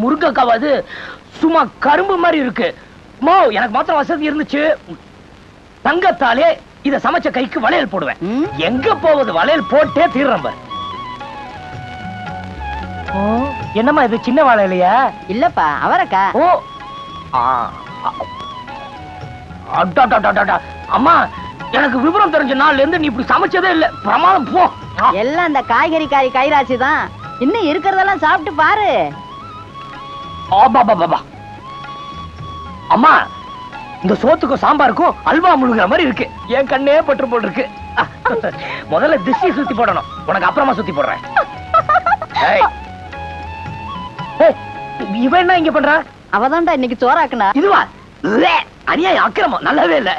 முருங்கக்காவது சும்மா கரும்பு மாதிரி இருக்கு. மோ எனக்கு மாத்திரம் வசதி இருந்துச்சு, தங்கத்தாலே இத சமைச்ச கைக்கு வளையல் போடுவேன். எங்க போவது, வளையல் போட்டே தீர்றம்ப. என்னம்மா இது சின்ன வாழை இல்லையா? இல்லப்பா அவரக்கா. ஓ அம்மா, எனக்கு விவரம் தெரிஞ்ச நாள்ல இருந்து நீ இப்படி சமைச்சதே இல்ல. பிரமாதம் போ. எல்லாம் அந்த காய்கறி கைராசி தான். இன்னும் இருக்கிறதெல்லாம் சாப்பிட்டு பாரு. அம்மா, இந்த சோத்துக்கும் சாம்பாருக்கும் அல்வா முழுகிற மாதிரி இருக்கு. என் கண்ணே பற்று போட்டு இருக்கு. முதல்ல திஷ்டி சுத்தி போடணும், உனக்கு அப்புறமா சுத்தி போடுறேன். இவன் என்ன இங்க பண்ற? அவதான்டா இன்னைக்கு சோறாக்குனா. இதுவா? அநியாயம், அக்கிரமம், நல்லாவே இல்ல.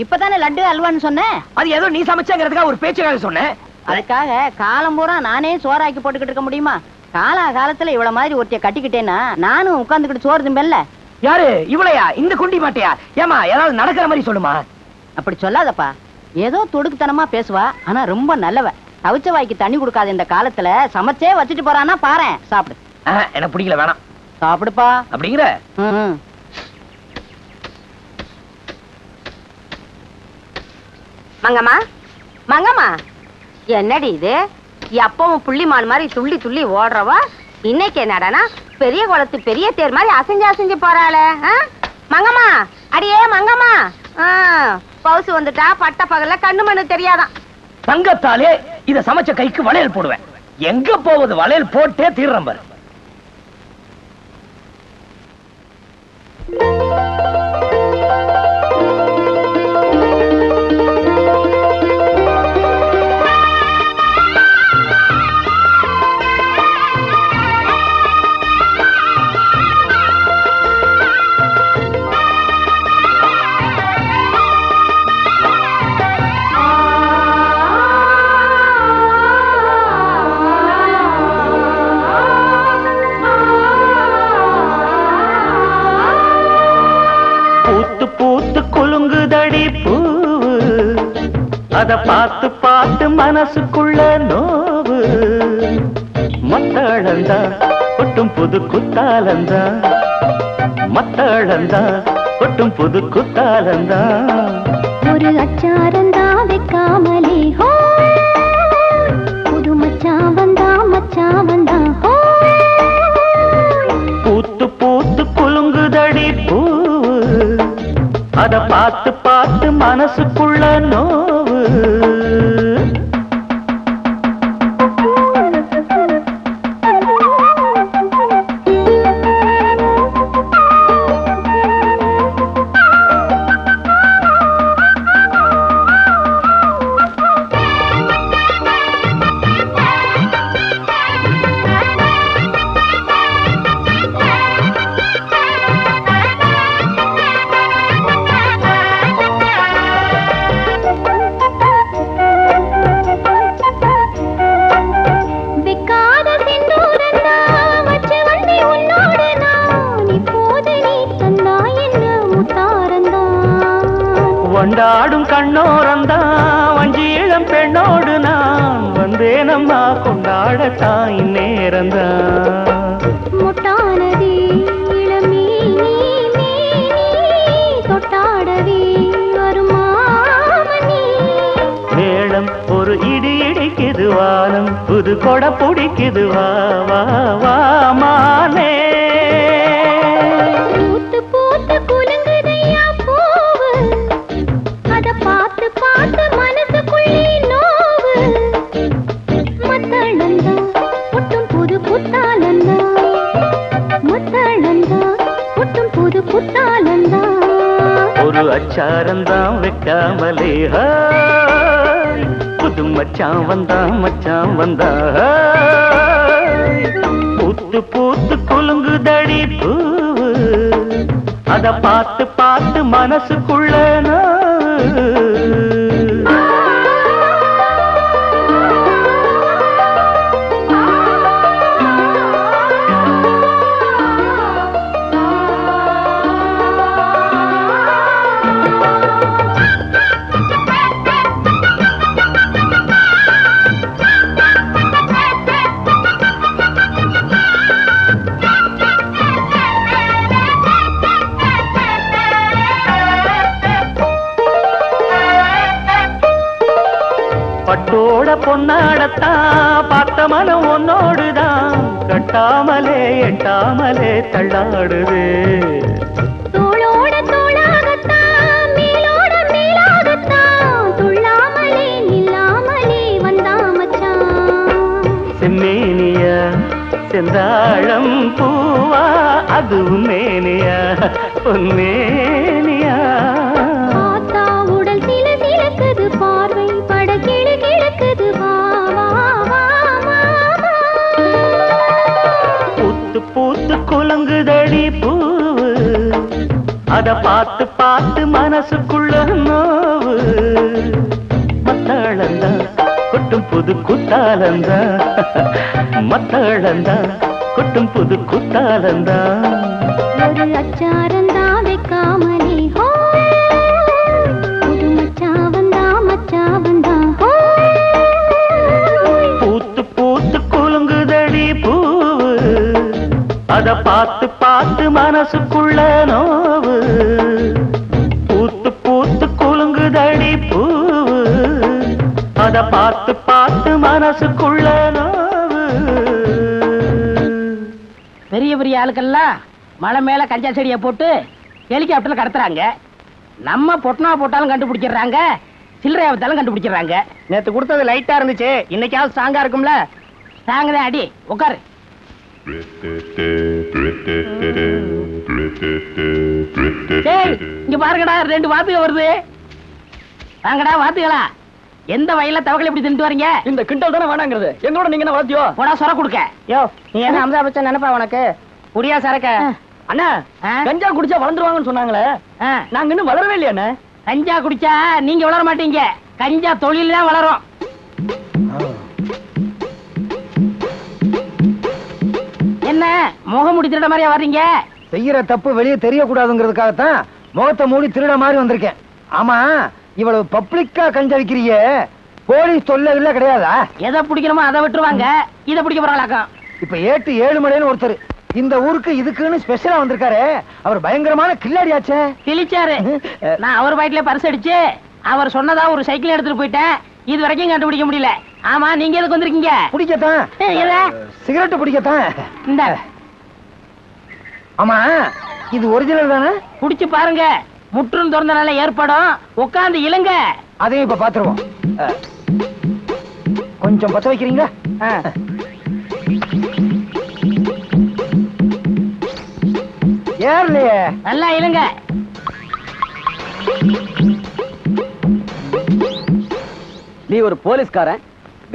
இப்பதானே லட்டு அல்வான்னு சொன்னேன். அது ஏதோ நீ சமைச்சாங்கிறதுக்காக ஒரு பேச்சுக்காக சொன்னேன். அதுக்காக காலம் பூரா நானே சோறாக்கி போட்டுக்கிட்டு இருக்க முடியுமா? காலத்துல இவ்வளவு மாதிரி ஒருத்திய கட்டிக்கிட்டேன்னா நானும் உட்கார்ந்துக்கிட்டு சோறு திம்பல்ல. யாரு இவளையா? இந்த குண்டி மாட்டியா? ஏமா ஏதாவது நடக்கிற மாதிரி சொல்லுமா. அப்படி சொல்லாதப்பா. ஏதோ துடுக்குத்தனமா பேசுவா, ஆனா ரொம்ப நல்லவ. தவிச்ச வாய்க்கு தண்ணி கொடுக்காத இந்த காலத்துல சமைச்சே வச்சுட்டு போறான்னா பாரு. சாப்பிடு. எனக்கு பிடிக்கல, வேணாம். சாப்பிடுப்பா. அப்படிங்கிற மங்கம்மா, மங்கம்மா, என்னடி இது? எப்பவும் புள்ளிமான் மாதிரி துள்ளி துள்ளி ஓடுறவா இன்னைக்கு என்னடானா பெரிய குளத்து பெரிய தேர் மாதிரி அசைஞ்சு போறாளே. மங்கம்மா, அடியே மங்கம்மா, பவுசு வந்துட்டா பட்ட பகல்ல கண்ணு மண்ணு தெரியாதான். தங்கத்தாலே இத சமைச்ச கைக்கு வளையல் போடுவேன். எங்க போவது, வளையல் போட்டே தீர்றம்ப. அத பார்த்து பார்த்து மனசுக்குள்ள நோவு. மத்தளந்தா கொட்டும் புது குத்தாலந்தா, மத்தளந்தா கொட்டும் புது குத்தாலந்தா. ஒரு அச்சாரந்தா வைக்காமலே ஹோ, புது மச்சான் வந்தா ஹோ. பூத்து பூத்து குலுங்குதடி பூவு, அத பார்த்து பார்த்து மனசுக்குள்ள நோவு. கொண்டாடும் கண்ணோரந்தான் வஞ்சி இளம் பெண்ணோடு நான் வந்தேனம்மா கொண்டாடத்தான் இந்நேரந்தான். முட்டானதே இளமே தொட்டாடவே வருமாமணி. மேளம் ஒரு இடி இடிக்குது, வானம் புது கொடை பிடிக்குது, வா வா வா மானே. பூத்து பூத்து குலுங்குதையா பூவு, அத பார்த்து பார்த்து மனசுக்குள்ளே நோவு. மத்தளந்தா ஒட்டும் புது புத்தாலந்தா, மத்தளந்தா ஒட்டும் புது புத்தாலந்தா. ஒரு அச்சாரந்தான் வைக்காமலே புது மச்சான் வந்தா. பூத்து பூத்து குலுங்குதடி பூவு, அத பார்த்து பார்த்து மனசுக்குள்ள பொன்னாடத்தான் பார்த்த மனம் உன்னோடுதான் கட்டாமலே எட்டாமலே தள்ளாடுது. தோளோட தோளாகத்தான் மேலோட மேலாகத்தான் துள்ளாமலே நில்லாமலே வந்தா மச்சான். செம்மேனியா செந்தாழம் பூவா அதுவும் மேனியா பொன்மேனியா. பார்த்தா உடல் சில சிலக்குது பார்வை பட கிழு கிழக்குது வா வா வா வா வா. பூத்து பூத்து குலுங்குதடி பூவு அத பார்த்து பார்த்து மனசுக்குள்ள நோவு. மத்தாளந்தா கொட்டும் புது குத்தாலந்தா மத்தாளந்தா கொட்டும் புது குத்தாலந்தா. ஒரு அச்சாரந்தா வைக்காமலே ஹோ புது மச்சா வந்தா ஹோ. பூத்து பூத்து குலுங்குதடி பூவு அத பார்த்து பார்த்து மனசுக்குள்ள நோவு. பூத்து பூத்து குலுங்குதடி பூவு அத பார்த்து பார்த்து மனசுக்குள்ள நோவு. பெரிய பெரிய ஆளுக்கெல்லாம் மலை மேல கஞ்சா செடியை போட்டு ஹெலிகாப்டர்ல கடத்துறாங்க. நம்ம பொட்டனா போட்டாலும் கண்டுபிடிச்சிடுறாங்க, சில்லறையா வித்தாலும் கண்டுபிடிச்சிடுறாங்க. நேத்து கொடுத்தது லைட்டா இருந்துச்சு, இன்னைக்காவது ஸ்ட்ராங்கா இருக்கும்ல. ஸ்ட்ராங் தான் அடி, உட்காரு. சரி இங்க பாருங்கடா, 2 வாத்துக வருது. வாங்கடா வாத்துகளா. எந்த வயல்ல தவக்கலை இப்படி தின்ட்டு வரீங்க? இந்த கிண்டல் தானே வேணாங்கிறது. எங்களோட நீங்க என்ன வளர்த்தியோ? போடா சொர கொடுக்க. யோ நீ என்ன அம்சா பச்சை நினைப்பா உனக்கு? புரியா சரக்க அண்ணா கஞ்சா குடிச்சா வளர்ந்துருவாங்கன்னு சொன்னாங்களே, நாங்க இன்னும் வளரவே இல்லையா அண்ணா? கஞ்சா குடிச்சா நீங்க வளர மாட்டீங்க, கஞ்சா தொழில் தான் வளரும். என்ன முகமூடி திருட மாதிரியா வர்றீங்க? செய்யற தப்பு வெளியே தெரியக்கூடாதுங்கிறதுக்காகத்தான் முகத்தை மூடி திருட மாதிரி வந்திருக்கேன். ஆமா, இவ்வளவு பப்ளிக்கா கஞ்சா விக்கிறீங்க, போலீஸ் தொல்லை இல்ல கிடையாதா? எதை பிடிக்கணுமோ அதை விட்டுருவாங்க, இதை பிடிக்க போறாங்களாக்கம். இப்ப ஏட்டு 7 மணின்னு ஒருத்தர் இந்த ஊருக்கு இதுக்குன்னு ஸ்பெஷலா வந்திருக்காரு. அவர் பயங்கரமான கில்லாடியாச்சே. கிழிச்சாரு. நான் அவர் வயிற்றுல பரிசு அடிச்சு அவர் சொன்னதா ஒரு சைக்கிள் எடுத்துட்டு போயிட்டேன், இது வரைக்கும் கண்டுபிடிக்க முடியல. ஆமா நீங்க எதுக்கு வந்திருக்கீங்க? பிடிக்கத்தான், சிகரெட் பிடிக்கத்தான். இந்த ஆமா, இது ஒரிஜினல் தானே? குடிச்சு பாருங்க, முற்றும் திறந்தனால ஏற்படும். உட்கார்ந்து இழுங்க. அதையும் இப்ப பாத்துருவோம். கொஞ்சம் பத்த வைக்கிறீங்களா? ஏர்லையே, நல்லா இழுங்க. நீ ஒரு போலீஸ்காரன்,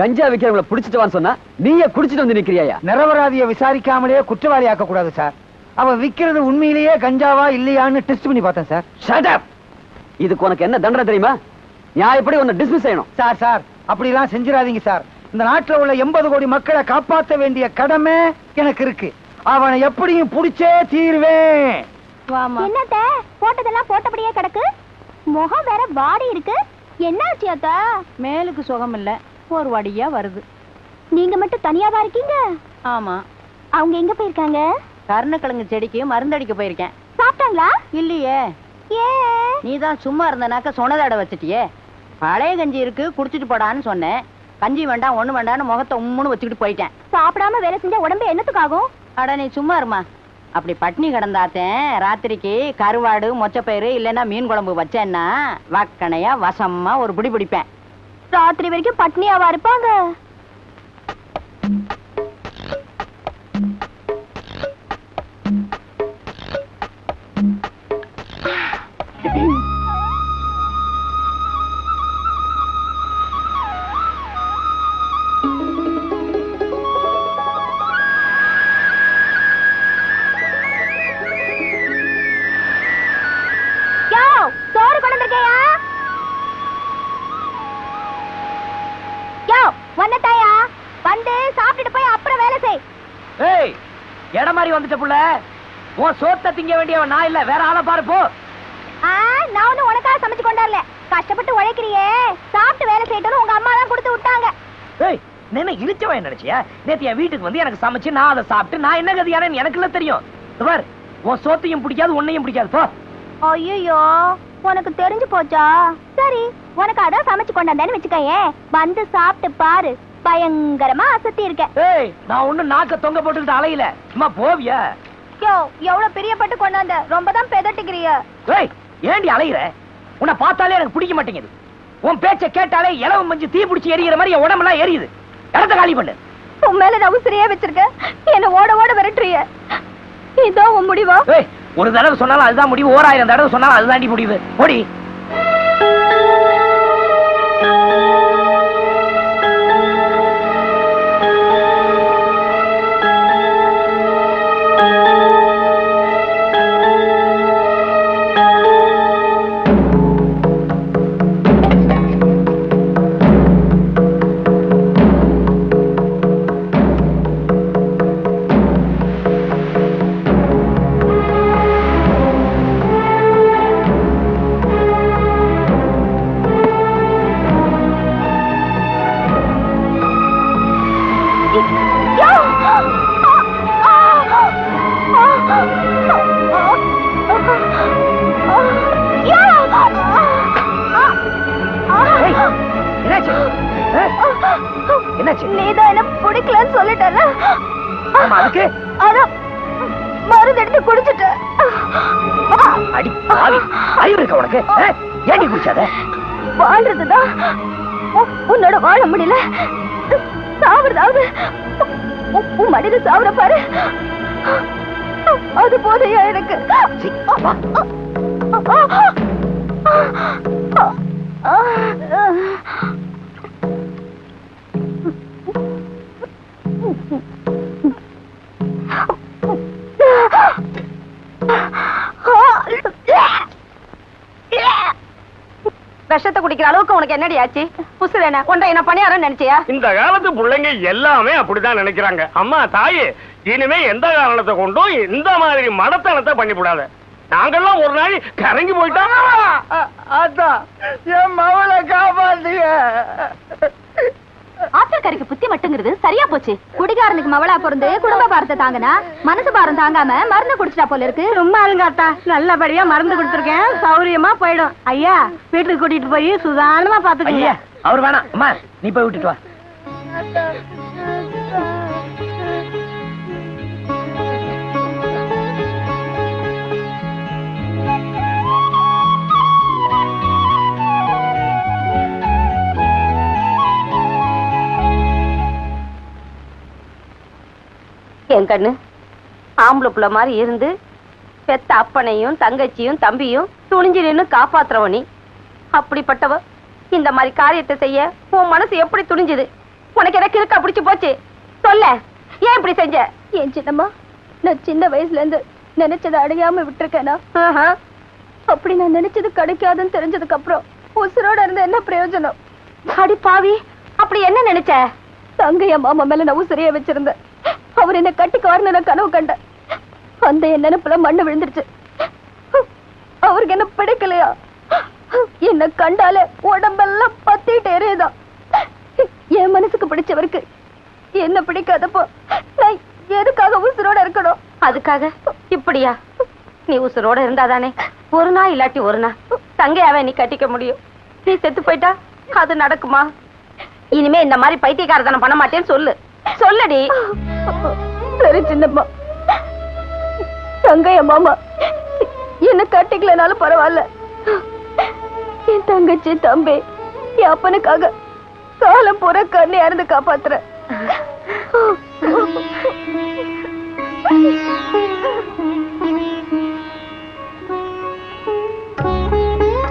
கஞ்சா விக்கிறவங்களை புடிச்சிட்டு வான்னு சொன்னா நீயே குடிச்சிட்டு வந்து நிக்கிறியா? நிரபராதியை விசாரிக்காமலே குற்றவாளி ஆக்க கூடாது சார். அவ விக்கிறது உண்மையிலேயே கஞ்சாவா இல்லையான்னு டெஸ்ட் பண்ணி பார்த்தேன் சார். Shut up. இதுக்கு உனக்கு என்ன தண்டனை தெரியுமா? நியாயப்படி உன்னை டிஸ்மிஸ் செய்யணும். சார் சார் அப்படிலாம் செஞ்சிடாதீங்க சார். இந்த நாட்டுல உள்ள 80 கோடி மக்களை காப்பாற்ற வேண்டிய கடமை எனக்கு இருக்கு. அவனை எப்படியும் புடிச்சே தீர்வேன். என்னத்த போட்டதெல்லாம் போட்டபடியே கிடக்கு, முகம் வேற வாடி இருக்கு. என்னாச்சு அத்தா? மேலுக்கு சுகம் இல்ல, ஒரு வடியா வருது. நீங்க மட்டும் தனியாவா இருக்கீங்க? ஆமா. அவங்க எங்க போயிருக்காங்க? கருணக்கிழங்கு செடிக்கு மருந்தடிக்க போயிருக்கேன். சாப்பிட்டாங்களா? இல்லையே. ஏ நீதான் சும்மா இருந்தனாக்க சொன்னதாட வச்சுட்டியே. பழைய கஞ்சி இருக்கு குடிச்சிட்டு போடான்னு சொன்னேன். கஞ்சி வேண்டாம் ஒண்ணு வேண்டாம்னு முகத்தை உம்முன்னு வச்சுக்கிட்டு போயிட்டேன். சாப்பிடாம வேலை செஞ்சா உடம்பு என்னத்துக்காகும்? அட நீ சும்மா இருமா. அப்படி பட்னி கிடந்தாத்தேன் ராத்திரிக்கு கருவாடு மொச்சப்பயிறு இல்லைன்னா மீன் குழம்பு வச்சேன்னா வக்கனையா வசமா ஒரு பிடி பிடிப்பேன். ராத்திரி வரைக்கும் பட்னியாவா இருப்பாங்க? சோறு கொண்டு வந்திருக்கையா? வந்தட்டாயா, வந்து சாப்பிட்டுட்டு போய் அப்புறம் வேலை செய். ஏய், எட மாதிரி வந்துட்ட புள்ள. உன் சோத்த திங்க வேண்டியவன் நான் இல்ல, வேற ஆளை பாரு போ. நான் ஒண்ணு உனக்காக சமைச்சு கொண்டாடல, கஷ்டப்பட்டு உழைக்கிறியே, சாப்பிட்டு வேலை செய்யட்டும்னு உங்க அம்மா தான் கொடுத்து விட்டாங்க. ஏய், என்ன இழிச்சவன் நினைச்சியா? நேத்து என் வீட்டுக்கு வந்து எனக்கு சமைச்சு நான் அதை சாப்பிட்டு நான் என்ன கதியானேன்னு எனக்கு இல்ல தெரியும். பார், உன் சோத்தையும் பிடிக்காது உன்னையும் பிடிக்காது போ. ஐயோ, உனக்கு தெரிஞ்சு போச்சா? சரி, உனக்கு அதான் சமைச்சு கொண்டாந்தேன்னு வச்சுக்கயே, வந்து சாப்பிட்டு பாரு. பயங்கரமா அசத்தி இருக்க. ஏய், நான் ஒண்ணு நாக்க தொங்க போட்டுக்கிட்டு அலையில, சும்மா போவியா? யோ, எவ்வளவு பிரியப்பட்டு கொண்டாந்த, ரொம்ப தான் பெதட்டிக்கிறிய. ஏய், ஏண்டி அலையிற? உன்னை பார்த்தாலே எனக்கு பிடிக்க மாட்டேங்குது. உன் பேச்ச கேட்டாலே இலவம் மஞ்சு தீ பிடிச்சி எரியிற மாதிரி என் உடம்பெல்லாம் எரியுது. இடத்த காலி பண்ணு. உன் மேல நான் உசிரியே வச்சிருக்க, என்ன ஓட ஓட விரட்டுறிய. இதோ உன் முடிவா? ஏய், ஒரு தடவை சொன்னாலும் அதுதான் முடிவு, 1000 தடவை சொன்னாலும் அதுதாண்டி முடிவு. ஓடி. நீதான் என்ன பிடிக்கலன்னு சொல்லிட்டல. அதுக்கு மருந்து எடுத்து குடிச்சிட்ட. அடி பாவி, அறிவு இருக்க உனக்கு? ஏண்டி குடிச்சாத? வாழ்றதுதான் உன்னோட வாழ முடியல, சாவுறதாவது உன் மடியில சாவுற பாரு, அது போதையா எனக்கு. விஷத்தை குடிக்கிற அளவுக்கு உனக்கு என்னடி ஆச்சு? புசுல என்ன கொண்ட என்ன பணியாரம் நினைச்சியா? இந்த காலத்து பிள்ளைங்க எல்லாமே அப்படிதான் நினைக்கிறாங்க. அம்மா தாயே, இனிமே எந்த காரணத்தை கொண்டும் இந்த மாதிரி மடத்தனத்தை பண்ணிவிடாத. நாங்கெல்லாம் ஒரு நாள் கரங்கி போயிட்டாங்க. அதான் என் மவளை காப்பாத்துங்க. ஆத்திரக்காரிக்கு புத்தி மட்டுங்கிறது சரியா போச்சு. குடிகாரனுக்கு மவளா பிறந்து குடும்ப பாரத்தை தாங்கனா மனசு பாரம் தாங்காம மருந்து குடிச்சிட்டா போல இருக்கு. சும்மா இருங்காத்தா, நல்லபடியா மருந்து கொடுத்துருக்கேன், சௌரியமா போயிடும். ஐயா, வீட்டுக்கு கூட்டிட்டு போய் சுதானமா பாத்துக்கீங்க. அவர் வேணாம், அம்மா நீ போய் விட்டுட்டு வா. என் கண்ணு ஆம்பளை புள்ள மாதிரி இருந்து பெத்த அப்பனையும் தங்கச்சியும் தம்பியும் துணிஞ்சு நின்னு காப்பாத்துறவனி. அப்படிப்பட்டவ இந்த மாதிரி காரியத்தை செய்ய உன் மனசு எப்படி துணிஞ்சுது? உனக்கு எனக்கு இருக்கா பிடிச்சு போச்சு? சொல்ல, ஏன் இப்படி செஞ்ச? என் சின்னம்மா, நான் சின்ன வயசுல இருந்து நினைச்சதை அடையாம விட்டுருக்கேனா? அப்படி நான் நினைச்சது கிடைக்காதுன்னு தெரிஞ்சதுக்கு அப்புறம் உசுரோட இருந்து என்ன பிரயோஜனம்? அடி பாவி, அப்படி என்ன நினைச்ச? தங்கைய மாமா மேல நான் உசுரைய வச்சிருந்தேன். அவர் என்ன கட்டிக்குவார்னு நான் கனவு கண்டேன். அந்த என் நினைப்புல மண்ணு விழுந்துருச்சு. அவருக்கு என்ன பிடிக்கலையா? என்ன கண்டாலே உடம்பெல்லாம் பத்திட்டு எரியுதான். என் மனசுக்கு பிடிச்சவருக்கு என்ன பிடிக்காதப்போ நான் எதுக்காக உசுரோட இருக்கணும்? அதுக்காக இப்படியா? நீ உசுரோட இருந்தாதானே ஒரு நாள் இல்லாட்டி ஒரு நாள் தங்கையாவே நீ கட்டிக்க முடியும். நீ செத்து போயிட்டா அது நடக்குமா? இனிமே இந்த மாதிரி பைத்தியக்காரத்தனம் பண்ண மாட்டேன்னு சொல்லு. சொல்லடி. சரி சின்னம்மா, தங்கைய மாமா என்ன கட்டிக்கலனாலும் பரவாயில்ல. என் தங்கச்சி தம்பி என் அப்பனுக்காக காலம் பூரா கண்ணியா இருந்து காப்பாத்துற.